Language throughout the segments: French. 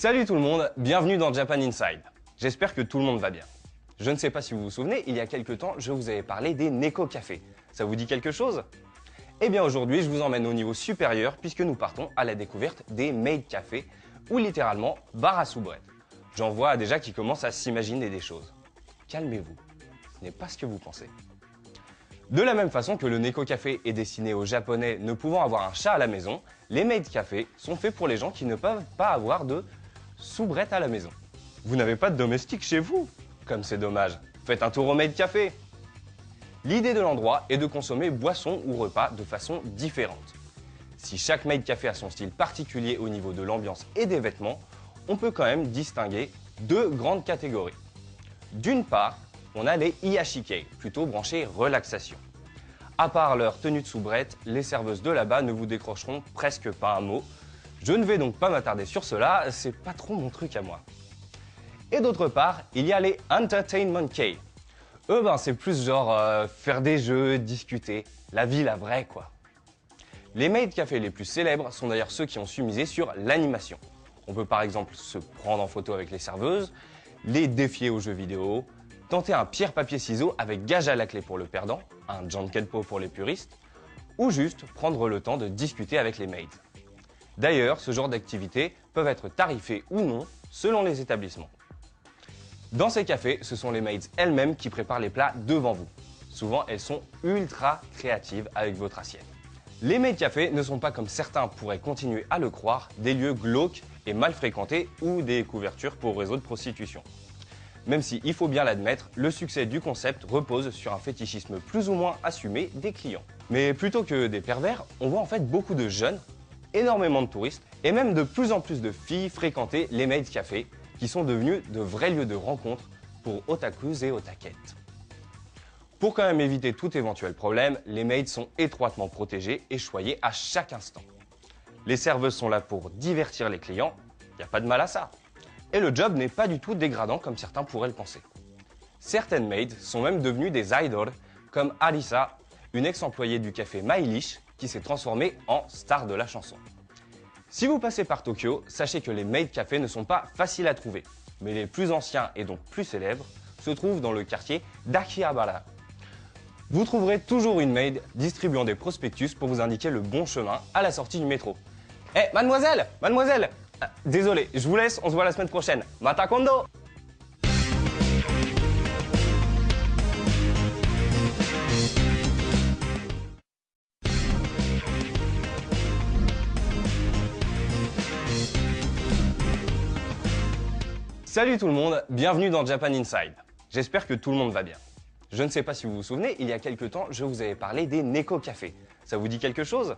Salut tout le monde, bienvenue dans Japan Inside. J'espère que tout le monde va bien. Je ne sais pas si vous vous souvenez, il y a quelques temps, je vous avais parlé des Neko Café. Ça vous dit quelque chose? Eh bien aujourd'hui, je vous emmène au niveau supérieur puisque nous partons à la découverte des Maid Café, ou littéralement bar à soubrette. J'en vois déjà qui commencent à s'imaginer des choses. Calmez-vous, ce n'est pas ce que vous pensez. De la même façon que le Neko Café est destiné aux Japonais ne pouvant avoir un chat à la maison, les Maid Café sont faits pour les gens qui ne peuvent pas avoir de soubrette à la maison. Vous n'avez pas de domestique chez vous? Comme c'est dommage, faites un tour au Maid Café. L'idée de l'endroit est de consommer boissons ou repas de façon différente. Si chaque Maid Café a son style particulier au niveau de l'ambiance et des vêtements, on peut quand même distinguer deux grandes catégories. D'une part, on a les Iyashikei, plutôt branchés relaxation. À part leur tenue de soubrette, les serveuses de là-bas ne vous décrocheront presque pas un mot. Je ne vais donc pas m'attarder sur cela, c'est pas trop mon truc à moi. Et d'autre part, il y a les Entertainment Kei. Eux, c'est plus genre faire des jeux, discuter, la vie la vraie quoi. Les Maid Café les plus célèbres sont d'ailleurs ceux qui ont su miser sur l'animation. On peut par exemple se prendre en photo avec les serveuses, les défier aux jeux vidéo, tenter un pierre-papier-ciseaux avec gage à la clé pour le perdant, un jankenpo pour les puristes, ou juste prendre le temps de discuter avec les maids. D'ailleurs, ce genre d'activités peuvent être tarifées ou non selon les établissements. Dans ces cafés, ce sont les maids elles-mêmes qui préparent les plats devant vous. Souvent, elles sont ultra créatives avec votre assiette. Les maid cafés ne sont pas, comme certains pourraient continuer à le croire, des lieux glauques et mal fréquentés ou des couvertures pour réseaux de prostitution. Même si, il faut bien l'admettre, le succès du concept repose sur un fétichisme plus ou moins assumé des clients. Mais plutôt que des pervers, on voit en fait beaucoup de jeunes, énormément de touristes et même de plus en plus de filles fréquenter les maid cafés qui sont devenus de vrais lieux de rencontre pour otakus et otakettes. Pour quand même éviter tout éventuel problème, les maids sont étroitement protégées et choyées à chaque instant. Les serveuses sont là pour divertir les clients, il n'y a pas de mal à ça. Et le job n'est pas du tout dégradant comme certains pourraient le penser. Certaines maids sont même devenues des idols, comme Arisa, une ex-employée du café Mailish qui s'est transformée en star de la chanson. Si vous passez par Tokyo, sachez que les maid cafés ne sont pas faciles à trouver, mais les plus anciens et donc plus célèbres se trouvent dans le quartier d'Akihabara. Vous trouverez toujours une maid distribuant des prospectus pour vous indiquer le bon chemin à la sortie du métro. Eh, mademoiselle, mademoiselle, désolé, je vous laisse, on se voit la semaine prochaine. Mata kondo! Salut tout le monde, bienvenue dans Japan Inside. J'espère que tout le monde va bien. Je ne sais pas si vous vous souvenez, il y a quelques temps, je vous avais parlé des Neko Café. Ça vous dit quelque chose?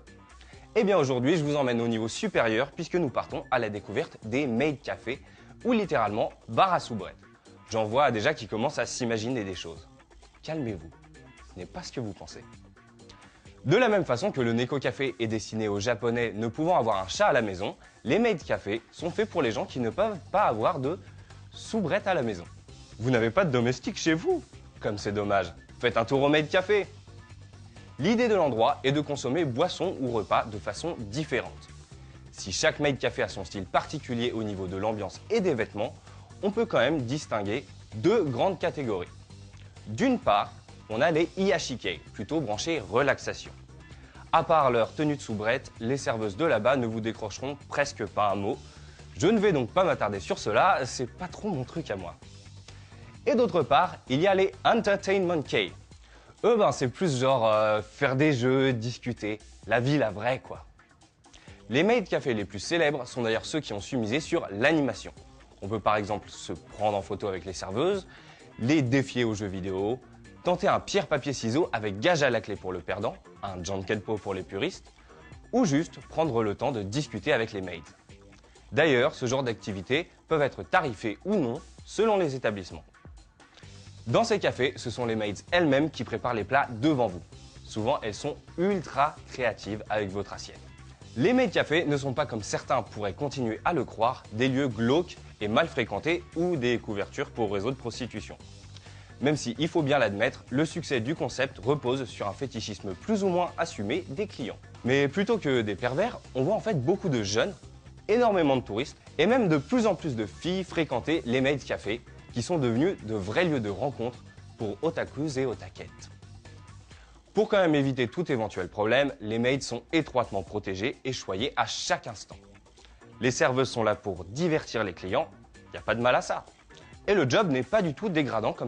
Eh bien aujourd'hui, je vous emmène au niveau supérieur puisque nous partons à la découverte des Maid Café, ou littéralement bar à soubrette. J'en vois déjà qui commencent à s'imaginer des choses. Calmez-vous, ce n'est pas ce que vous pensez. De la même façon que le Neko Café est destiné aux Japonais ne pouvant avoir un chat à la maison, les Maid Café sont faits pour les gens qui ne peuvent pas avoir de soubrette à la maison. Vous n'avez pas de domestique chez vous? Comme c'est dommage, faites un tour au Maid Café. L'idée de l'endroit est de consommer boissons ou repas de façon différente. Si chaque Maid Café a son style particulier au niveau de l'ambiance et des vêtements, on peut quand même distinguer deux grandes catégories. D'une part, on a les Iyashikei, plutôt branchés relaxation. À part leur tenue de soubrette, les serveuses de là-bas ne vous décrocheront presque pas un mot. Je ne vais donc pas m'attarder sur cela, c'est pas trop mon truc à moi. Et d'autre part, il y a les Entertainment Kei. Eux, c'est plus genre faire des jeux, discuter, la vie la vraie quoi. Les maid cafés les plus célèbres sont d'ailleurs ceux qui ont su miser sur l'animation. On peut par exemple se prendre en photo avec les serveuses, les défier aux jeux vidéo, tenter un pierre-papier-ciseaux avec gage à la clé pour le perdant, un jankenpo pour les puristes, ou juste prendre le temps de discuter avec les maids. D'ailleurs, ce genre d'activités peuvent être tarifées ou non selon les établissements. Dans ces cafés, ce sont les maids elles-mêmes qui préparent les plats devant vous. Souvent, elles sont ultra créatives avec votre assiette. Les maid cafés ne sont pas, comme certains pourraient continuer à le croire, des lieux glauques et mal fréquentés ou des couvertures pour réseaux de prostitution. Même si, il faut bien l'admettre, le succès du concept repose sur un fétichisme plus ou moins assumé des clients. Mais plutôt que des pervers, on voit en fait beaucoup de jeunes, énormément de touristes et même de plus en plus de filles fréquenter les Maid Café qui sont devenus de vrais lieux de rencontre pour otakus et otakettes. Pour quand même éviter tout éventuel problème, les maids sont étroitement protégées et choyées à chaque instant. Les serveuses sont là pour divertir les clients, il n'y a pas de mal à ça. Et le job n'est pas du tout dégradant comme